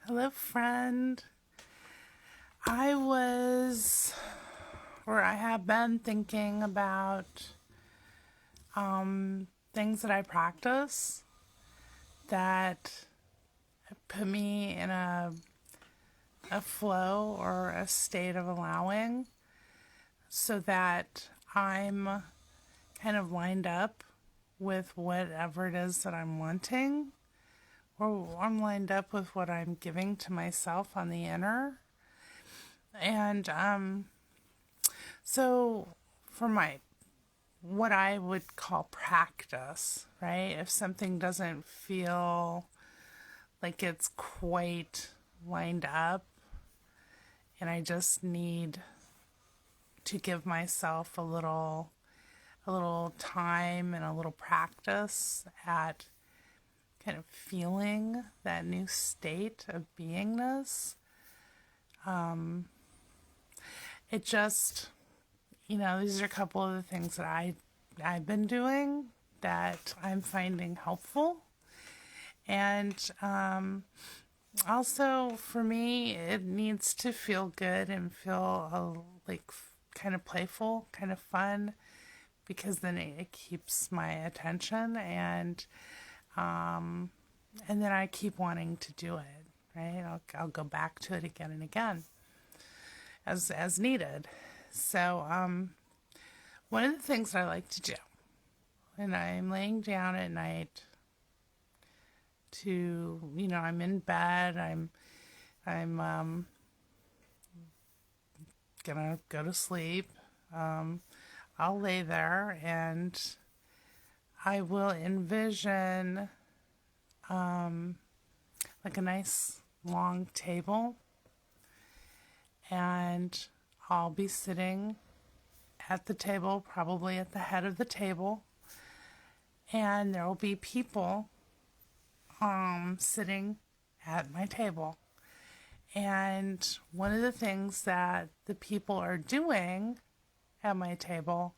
Hello, friend. I have been thinking about things that I practice that put me in a flow or a state of allowing so that I'm kind of lined up with whatever it is that I'm wanting, or I'm lined up with what I'm giving to myself on the inner. And so for my what I would call practice, right? If something doesn't feel like it's quite lined up and I just need to give myself a little time and a little practice at kind of feeling that new state of beingness, it just, these are a couple of the things that I've been doing that I'm finding helpful. And also for me, it needs to feel good and feel kind of playful, kind of fun, because then it keeps my attention, and then I keep wanting to do it. Right? I'll go back to it again and again as needed. So one of the things I like to do when I'm laying down at night I'm in bed, I'm gonna go to sleep. I'll lay there and I will envision like a nice long table, and I'll be sitting at the table, probably at the head of the table, and there will be people sitting at my table. And one of the things that the people are doing at my table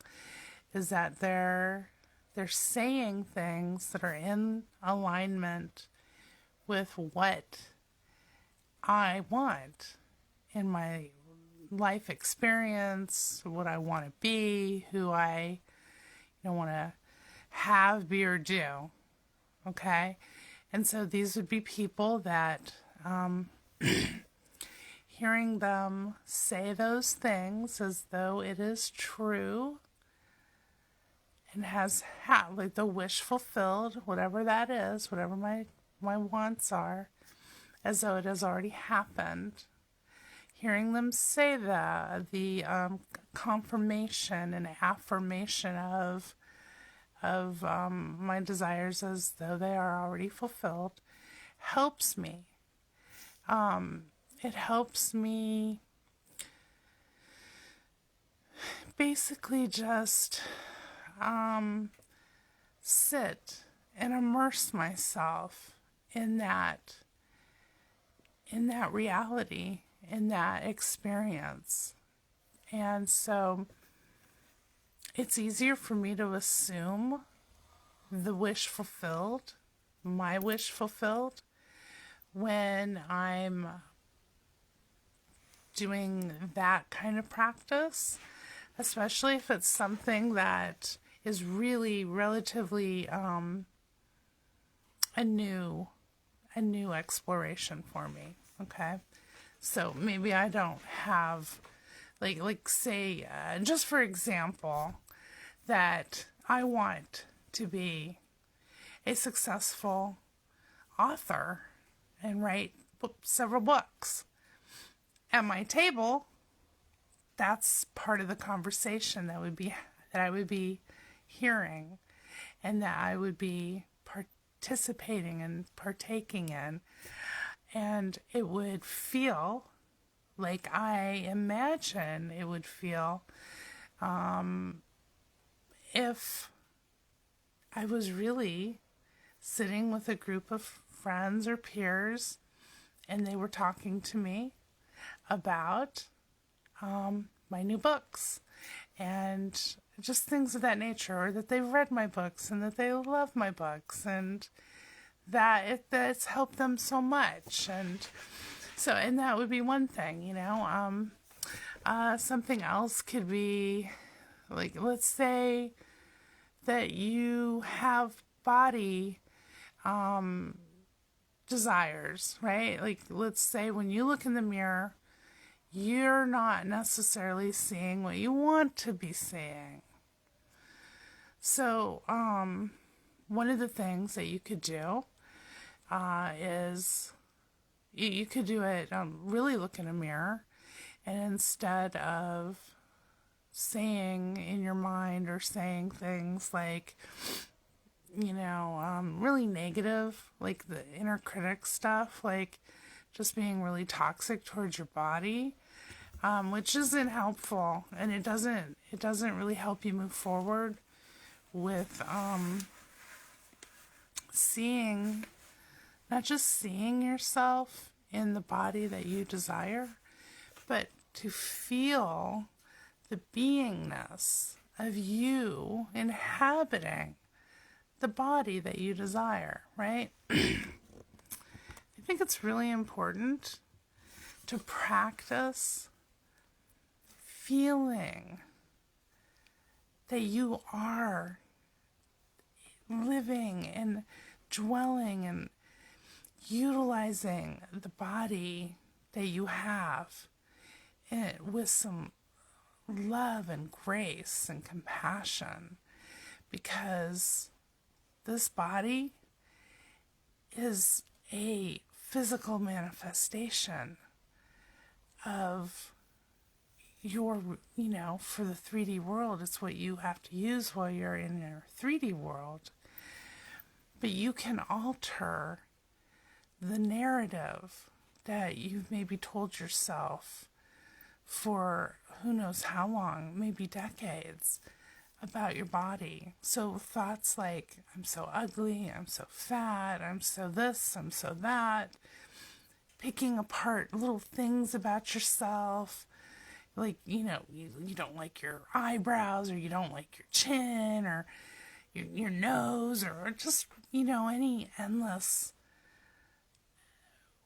is that they're saying things that are in alignment with what I want in my life experience, what I want to be, who I want to have, be, or do. Okay? And so these would be people that hearing them say those things as though it is true and has like the wish fulfilled, whatever that is, whatever my wants are, as though it has already happened. Hearing them say that, the confirmation and affirmation of my desires as though they are already fulfilled, helps me. It helps me basically just sit and immerse myself in that reality, in that experience. And so it's easier for me to assume the wish fulfilled, my wish fulfilled, when I'm doing that kind of practice, especially if it's something that is really relatively a new exploration for me. Okay, so maybe I don't have like say just for example, that I want to be a successful author and write several books. At my table, that's part of the conversation that I would be hearing, and that I would be participating and partaking in, and it would feel like I imagine it would feel if I was really sitting with a group of friends or peers and they were talking to me about my new books and just things of that nature, or that they've read my books and that they love my books and that's helped them so much. And that would be one thing, you know. Something else could be, like, let's say that you have body desires, right? Like, let's say when you look in the mirror, you're not necessarily seeing what you want to be seeing. So, one of the things that you could do is you could do it, really look in a mirror, and instead of saying in your mind or saying things like, you know, really negative, like the inner critic stuff, like just being really toxic towards your body, which isn't helpful, and it doesn't really help you move forward with seeing, not just seeing yourself in the body that you desire, but to feel the beingness of you inhabiting the body that you desire, right? I think it's really important to practice feeling that you are living and dwelling and utilizing the body that you have with some love and grace and compassion, because this body is a physical manifestation of your, you know, for the 3D world, it's what you have to use while you're in your 3D world. But you can alter the narrative that you've maybe told yourself for who knows how long, maybe decades, about your body. So thoughts like, I'm so ugly, I'm so fat, I'm so this, I'm so that, picking apart little things about yourself, like, you know, you don't like your eyebrows, or you don't like your chin, or your nose, or just, you know, any endless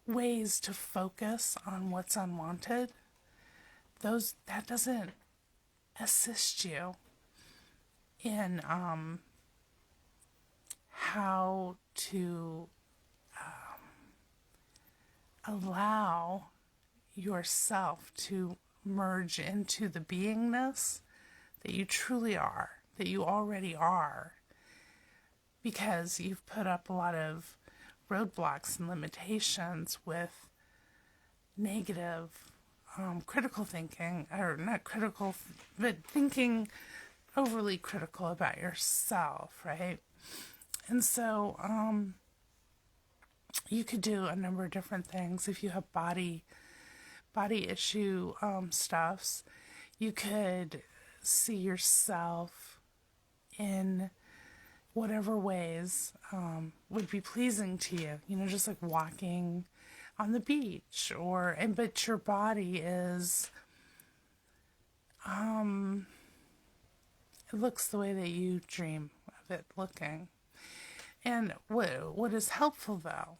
ways to focus on what's unwanted. That doesn't assist you in how to allow yourself to merge into the beingness that you truly are, that you already are, because you've put up a lot of roadblocks and limitations with negative critical thinking, or not critical, but thinking overly critical about yourself, right? And so you could do a number of different things. If you have body issue stuffs, you could see yourself in whatever ways would be pleasing to you. You know, just like walking on the beach, but your body is, it looks the way that you dream of it looking. And what is helpful, though,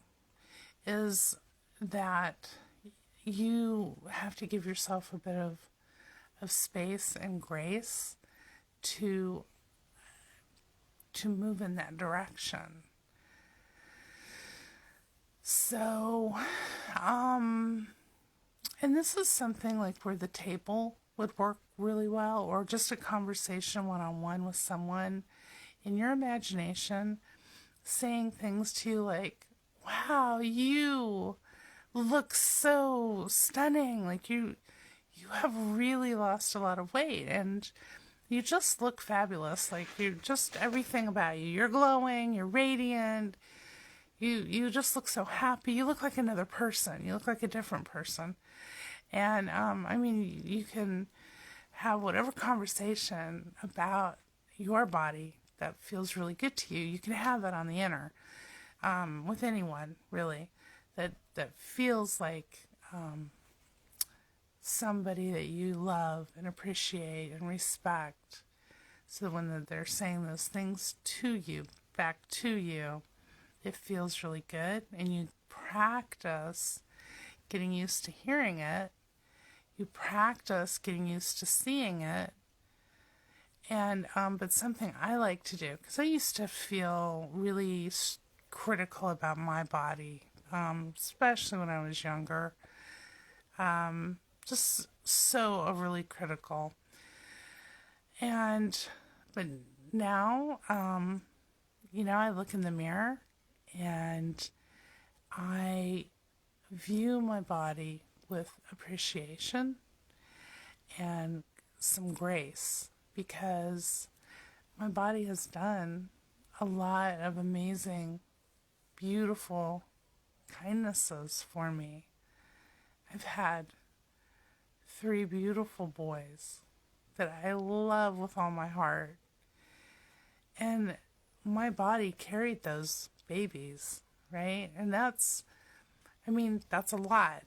is that you have to give yourself a bit of space and grace to move in that direction. So, and this is something like where the table would work really well, or just a conversation one-on-one with someone in your imagination, saying things to you like, wow, you look so stunning. Like you have really lost a lot of weight, and you just look fabulous. Like, you're just, everything about you. You're glowing, you're radiant. You just look so happy. You look like another person. You look like a different person. And, I mean, you can have whatever conversation about your body that feels really good to you. You can have that on the inner, with anyone, really, that feels like, somebody that you love and appreciate and respect. So when they're saying those things to you, back to you, it feels really good, and you practice getting used to hearing it. You practice getting used to seeing it. And, but something I like to do, because I used to feel really critical about my body, especially when I was younger, just so overly critical. But now, I look in the mirror and I view my body with appreciation and some grace, because my body has done a lot of amazing, beautiful kindnesses for me. I've had 3 beautiful boys that I love with all my heart. And my body carried those babies, right? And that's a lot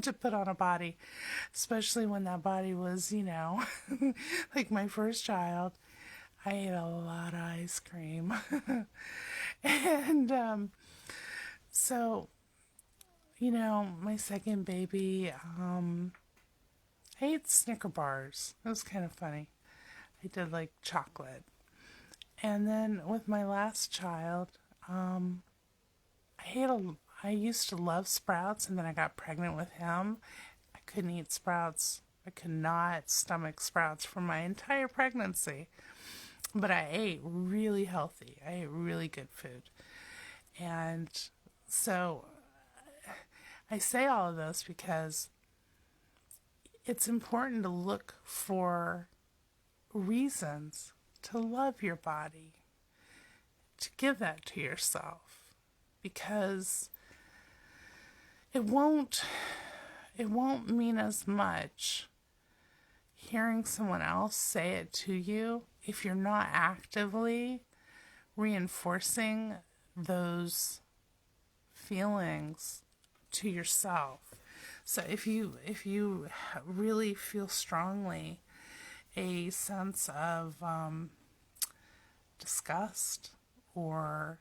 to put on a body, especially when that body was, like my first child. I ate a lot of ice cream. And so, my second baby, I ate Snicker bars. It was kind of funny. I did like chocolate. And then with my last child, I used to love Sprouts, and then I got pregnant with him. I couldn't eat Sprouts. I could not stomach Sprouts for my entire pregnancy. But I ate really healthy. I ate really good food. And so I say all of this because it's important to look for reasons to love your body, to give that to yourself, because it won't mean as much hearing someone else say it to you if you're not actively reinforcing those feelings to yourself. So if you really feel strongly a sense of disgust or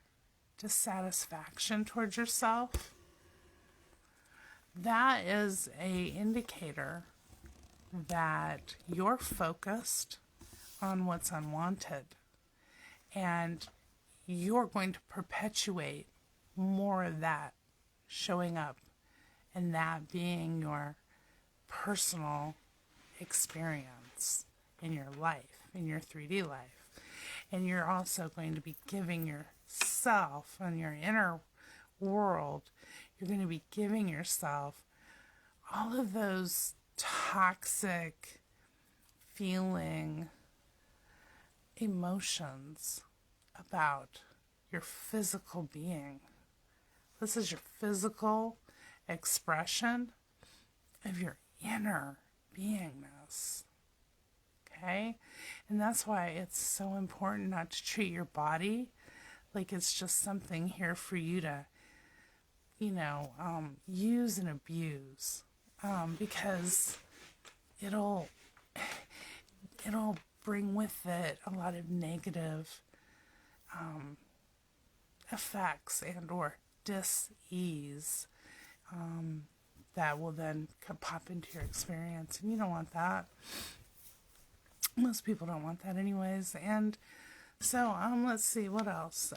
dissatisfaction towards yourself, that is a indicator that you're focused on what's unwanted, and you're going to perpetuate more of that showing up and that being your personal experience in your life, in your 3D life. And you're also going to be giving yourself and your inner world, you're going to be giving yourself all of those toxic feeling emotions about your physical being. This is your physical expression of your inner beingness. Okay? And that's why it's so important not to treat your body like it's just something here for you to, use and abuse. Because it'll bring with it a lot of negative effects and or dis-ease that will then pop into your experience, and you don't want that. Most people don't want that anyways. And so let's see what else.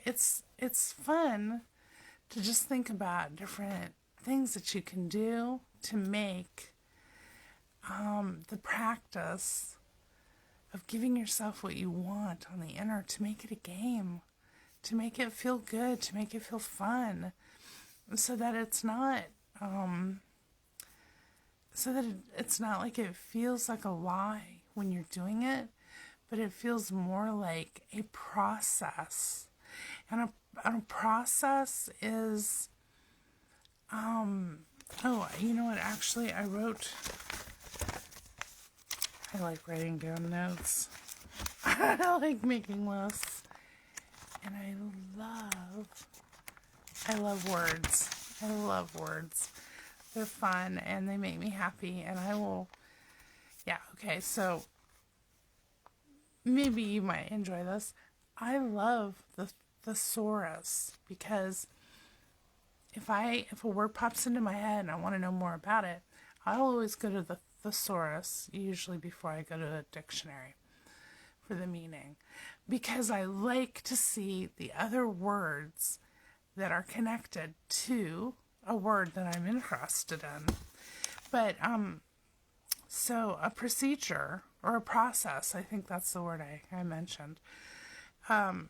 It's fun to just think about different things that you can do to make the practice of giving yourself what you want on the inner, to make it a game, to make it feel good, to make it feel fun, so that it's not like it feels like a lie when you're doing it, but it feels more like a process. And a process is, you know what, actually I like writing down notes. I like making lists. And I love words. I love words. They're fun and they make me happy, and I will, okay, so maybe you might enjoy this. I love the thesaurus because if a word pops into my head and I want to know more about it, I'll always go to the thesaurus, usually before I go to a dictionary for the meaning, because I like to see the other words that are connected to a word that I'm interested in. But so a procedure or a process, I think that's the word I mentioned. An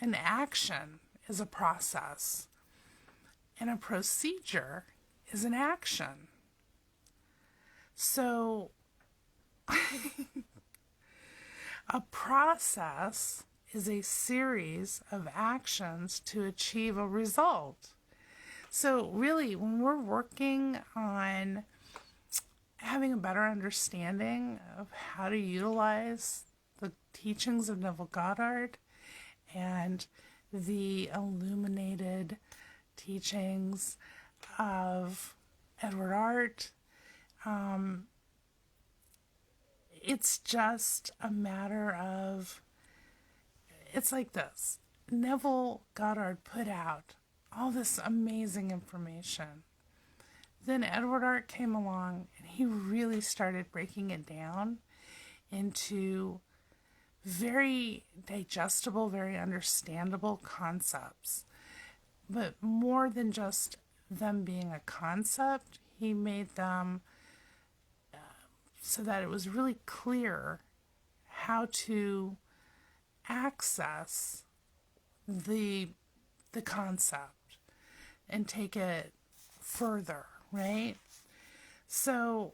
action is a process, and a procedure is an action. So a process is a series of actions to achieve a result. So really, when we're working on having a better understanding of how to utilize the teachings of Neville Goddard and the illuminated teachings of Edward Art, it's just a matter of, it's like this. Neville Goddard put out all this amazing information. Then Edward Art came along and he really started breaking it down into very digestible, very understandable concepts. But more than just them being a concept, he made them so that it was really clear how to access the concept and take it further, right? So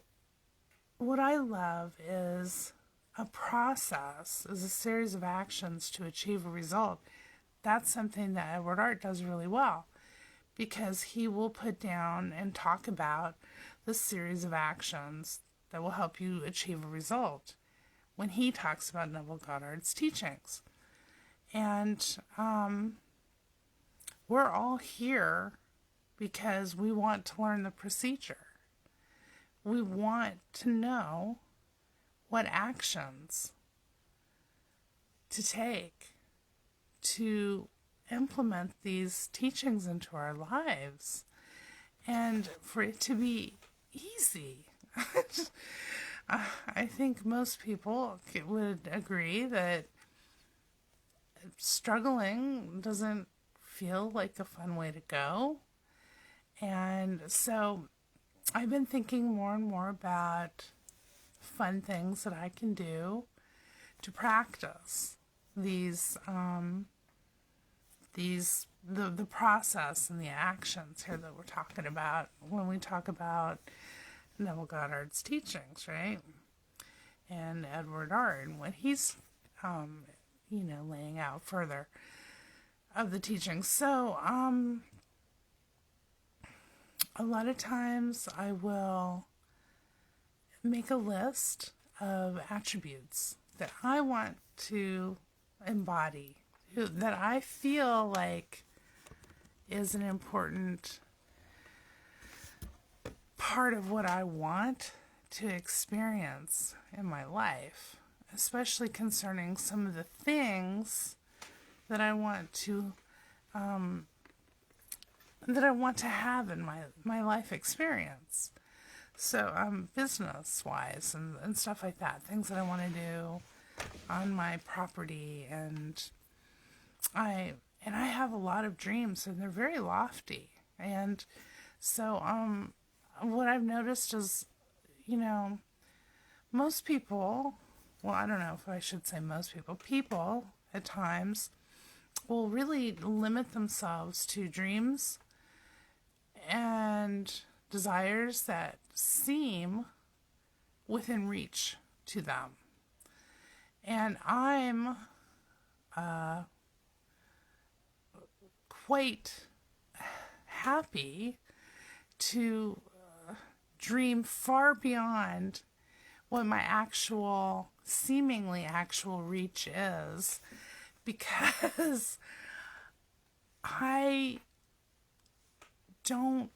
what I love is a process is a series of actions to achieve a result. That's something that Edward Art does really well, because he will put down and talk about the series of actions that will help you achieve a result when he talks about Neville Goddard's teachings. And we're all here because we want to learn the procedure. We want to know what actions to take to implement these teachings into our lives and for it to be easy. I think most people would agree that struggling doesn't feel like a fun way to go. And so I've been thinking more and more about fun things that I can do to practice the process and the actions here that we're talking about when we talk about Neville Goddard's teachings, right? And Edward Art and what he's laying out further of the teachings. So a lot of times I will make a list of attributes that I want to embody, that I feel like is an important part of what I want to experience in my life, especially concerning some of the things that I want to have in my life experience. So business-wise and stuff like that, things that I want to do on my property, and I have a lot of dreams, and they're very lofty. And so what I've noticed is, most people, well, I don't know if I should say most people at times will really limit themselves to dreams and desires that seem within reach to them. And I'm quite happy to dream far beyond what my seemingly actual reach is, because I don't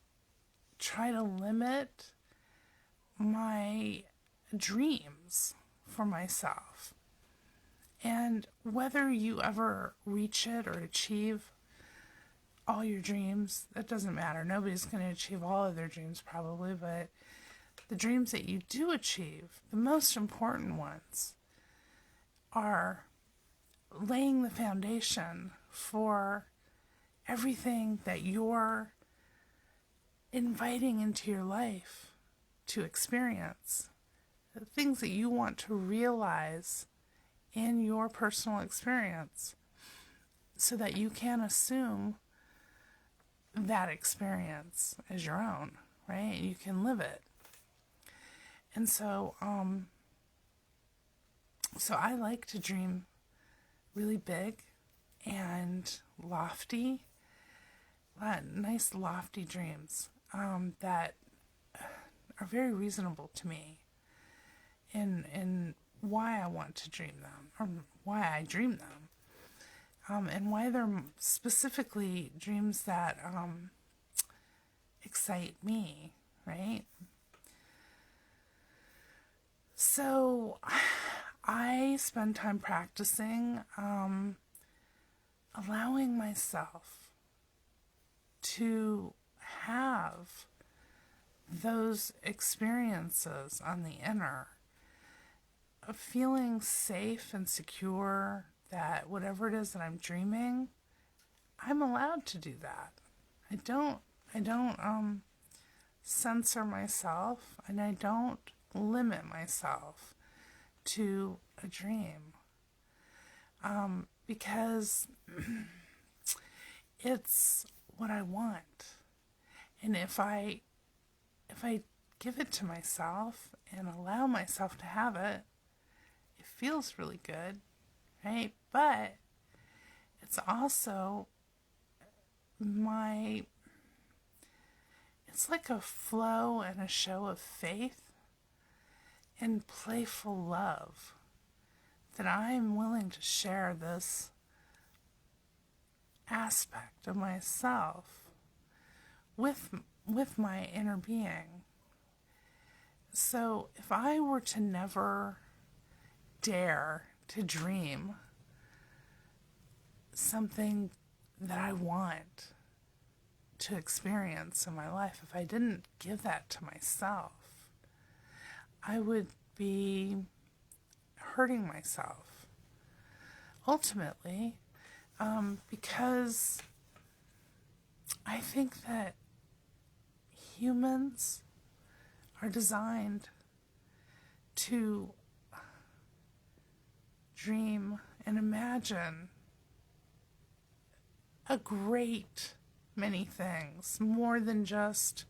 try to limit my dreams for myself. And whether you ever reach it or achieve all your dreams, that doesn't matter. Nobody's going to achieve all of their dreams probably, but the dreams that you do achieve, the most important ones, are laying the foundation for everything that you're inviting into your life to experience, the things that you want to realize in your personal experience, so that you can assume that experience as your own, right? You can live it. And so I like to dream really big and lofty, nice lofty dreams that are very reasonable to me in why I want to dream them, or why I dream them, and why they're specifically dreams that excite me, right? So I spend time practicing allowing myself to have those experiences on the inner, of feeling safe and secure that whatever it is that I'm dreaming, I'm allowed to do that. I don't censor myself, and I don't limit myself to a dream, because it's what I want. And if I give it to myself and allow myself to have it, it feels really good, right? But it's also it's like a flow and a show of faith and playful love that I'm willing to share this aspect of myself with my inner being. So if I were to never dare to dream something that I want to experience in my life, if I didn't give that to myself, I would be hurting myself ultimately, because I think that humans are designed to dream and imagine a great many things, more than just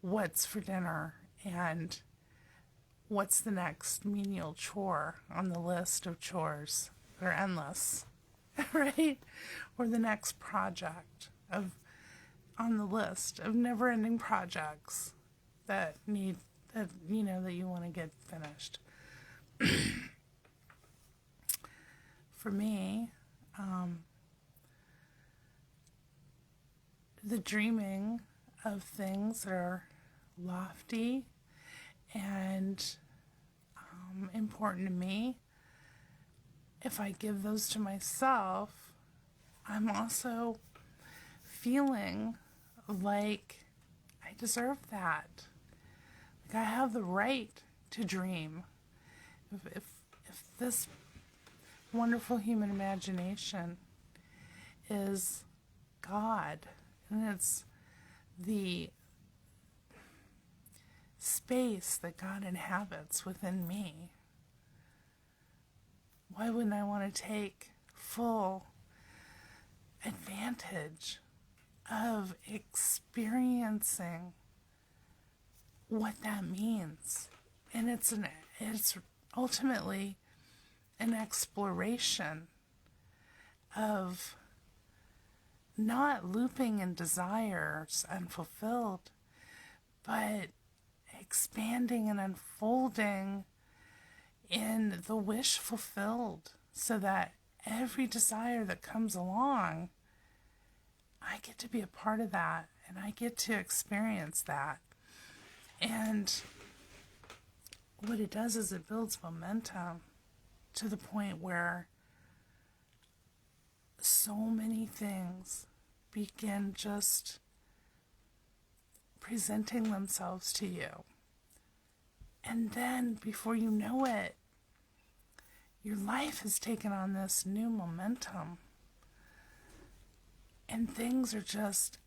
what's for dinner and what's the next menial chore on the list of chores that are endless, right? Or the next project on the list of never-ending projects that you want to get finished. For me, the dreaming of things that are lofty and important to me, if I give those to myself, I'm also feeling like I deserve that. Like I have the right to dream. If this wonderful human imagination is God, and it's the space that God inhabits within me, why wouldn't I want to take full advantage of experiencing what that means? And it's ultimately an exploration of not looping in desires unfulfilled, but expanding and unfolding in the wish fulfilled, so that every desire that comes along, I get to be a part of that, and I get to experience that. And what it does is it builds momentum. to the point where so many things begin just presenting themselves to you. And then, before you know it, your life has taken on this new momentum. And things are just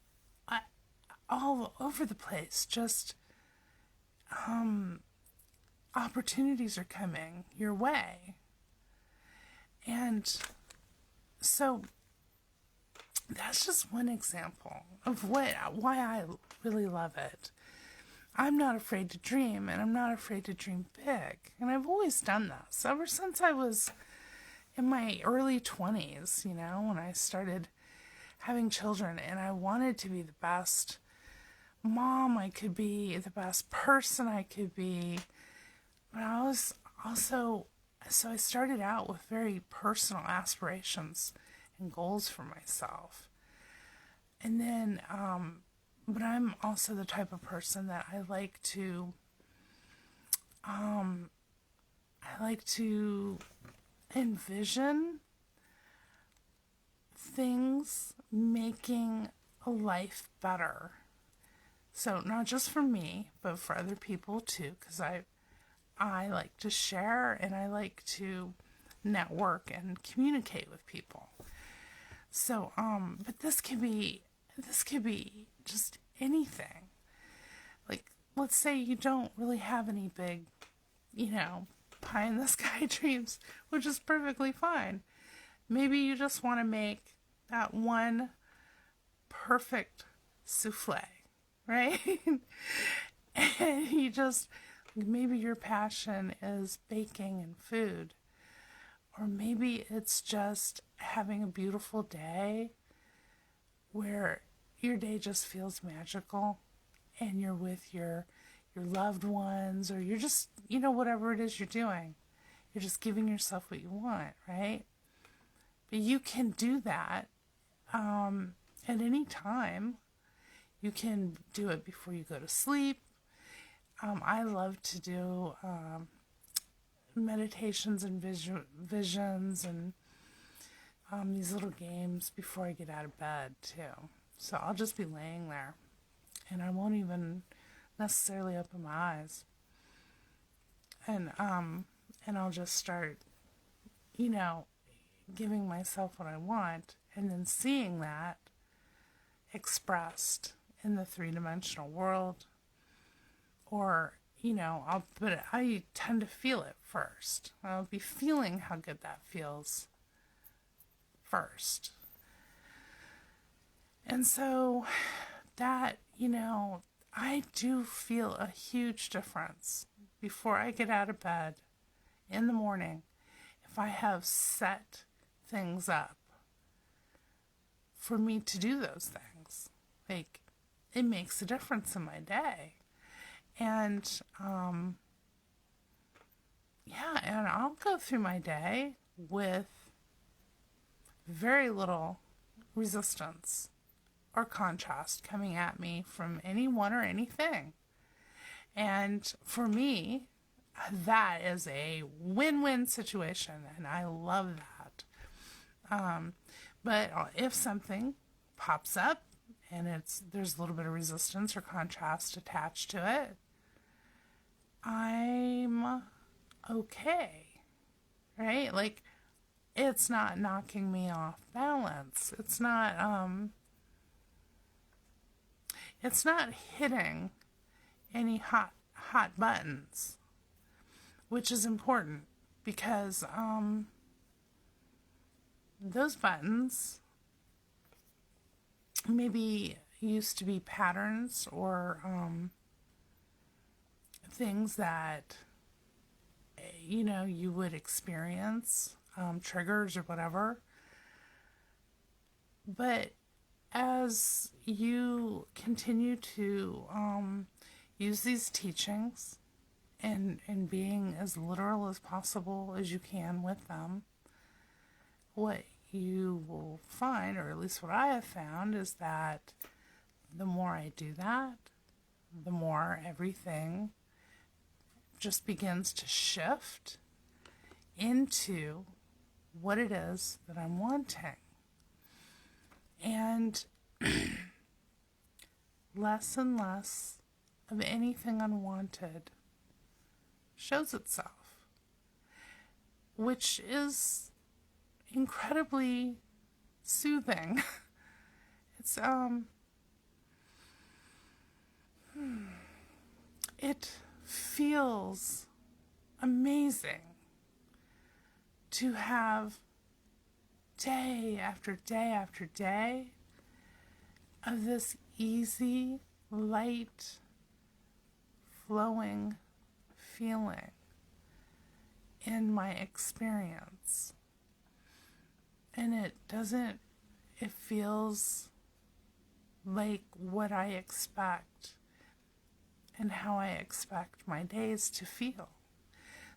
all over the place. Just opportunities are coming your way. And so that's just one example of why I really love it. I'm not afraid to dream, and I'm not afraid to dream big. And I've always done this ever since I was in my early 20s, when I started having children, and I wanted to be the best mom I could be, the best person I could be. But I was also, so I started out with very personal aspirations and goals for myself. And then, but I'm also the type of person that I like to envision things making a life better. So not just for me, but for other people too, because I like to share and I like to network and communicate with people. So, but this could be just anything. Like, let's say you don't really have any big, pie in the sky dreams, which is perfectly fine. Maybe you just want to make that one perfect souffle, right? And maybe your passion is baking and food. Or maybe it's just having a beautiful day where your day just feels magical and you're with your loved ones, or you're just, whatever it is you're doing. You're just giving yourself what you want, right? But you can do that at any time. You can do it before you go to sleep. I love to do meditations and visions and these little games before I get out of bed too. So I'll just be laying there and I won't even necessarily open my eyes. And I'll just start, giving myself what I want, and then seeing that expressed in the three-dimensional world. Or, but I tend to feel it first. I'll be feeling how good that feels first. And so that, I do feel a huge difference before I get out of bed in the morning if I have set things up for me to do those things. Like, it makes a difference in my day. And, and I'll go through my day with very little resistance or contrast coming at me from anyone or anything. And for me, that is a win-win situation, and I love that. But if something pops up and there's a little bit of resistance or contrast attached to it, I'm okay, right? Like, it's not knocking me off balance. It's not hitting any hot buttons, which is important because those buttons maybe used to be patterns or things that you would experience, triggers or whatever. But as you continue to use these teachings and being as literal as possible as you can with them, what you will find, or at least what I have found, is that the more I do that, the more everything just begins to shift into what it is that I'm wanting. And less and less of anything unwanted shows itself, which is incredibly soothing. It's it feels amazing to have day after day after day of this easy, light, flowing feeling in my experience. And it feels like what I expect and how I expect my days to feel.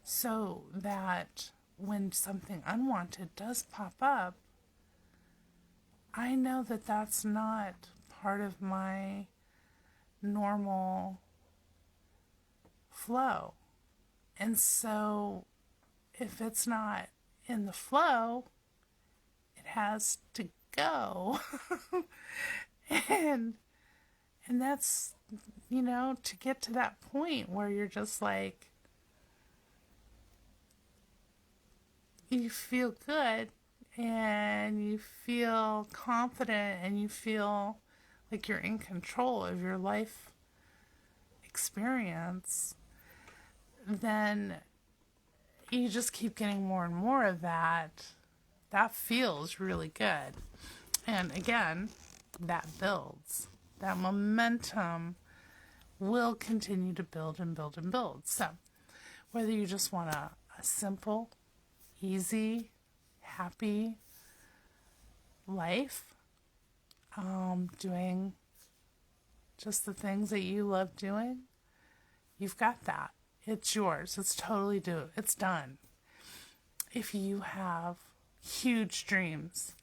So that when something unwanted does pop up, I know that that's not part of my normal flow. And so if it's not in the flow, it has to go. and that's, to get to that point where you're just like, you feel good and you feel confident and you feel like you're in control of your life experience, then you just keep getting more and more of that. That feels really good. And again, that builds. That momentum will continue to build and build and build. So whether you just want a simple, easy, happy life, doing just the things that you love doing, you've got that. It's yours. It's totally it's done. If you have huge dreams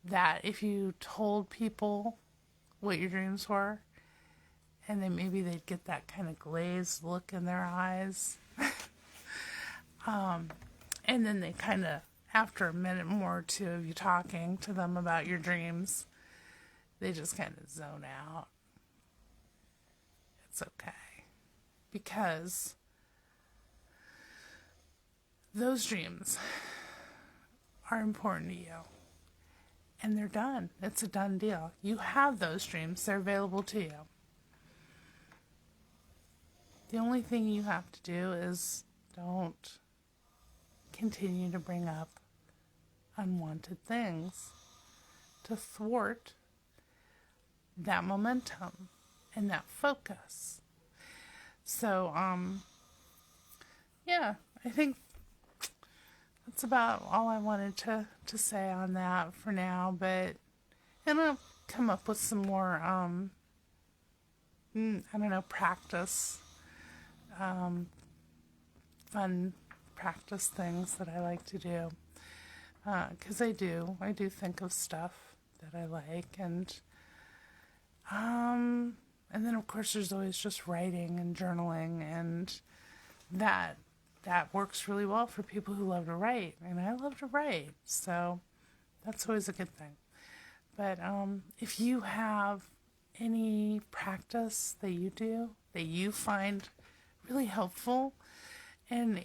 that if you told people what your dreams were, and then maybe they'd get that kind of glazed look in their eyes, and then they kind of, after a minute more or two of you talking to them about your dreams, they just kind of zone out. It's okay. Because those dreams are important to you. And they're done. It's a done deal. You have those dreams. They're available to you. The only thing you have to do is don't continue to bring up unwanted things to thwart that momentum and that focus. So, yeah, I think that's about all I wanted to say on that for now, but I'm going to come up with some more, practice, fun practice things that I like to do, because I do think of stuff that I like, and then of course there's always just writing and journaling, and that works really well for people who love to write, and I love to write, so that's always a good thing. But if you have any practice that you do that you find really helpful, and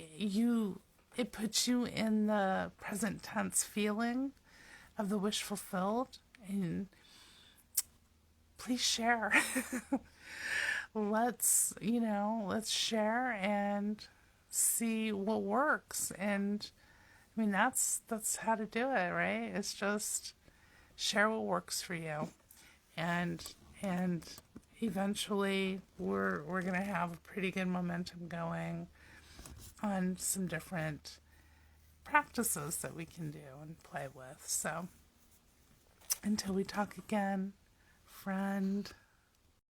it puts you in the present tense feeling of the wish fulfilled, and please share. Let's share and see what works. And I mean, that's how to do it, right? It's just share what works for you. And eventually we're going to have a pretty good momentum going on some different practices that we can do and play with. So until we talk again, friend,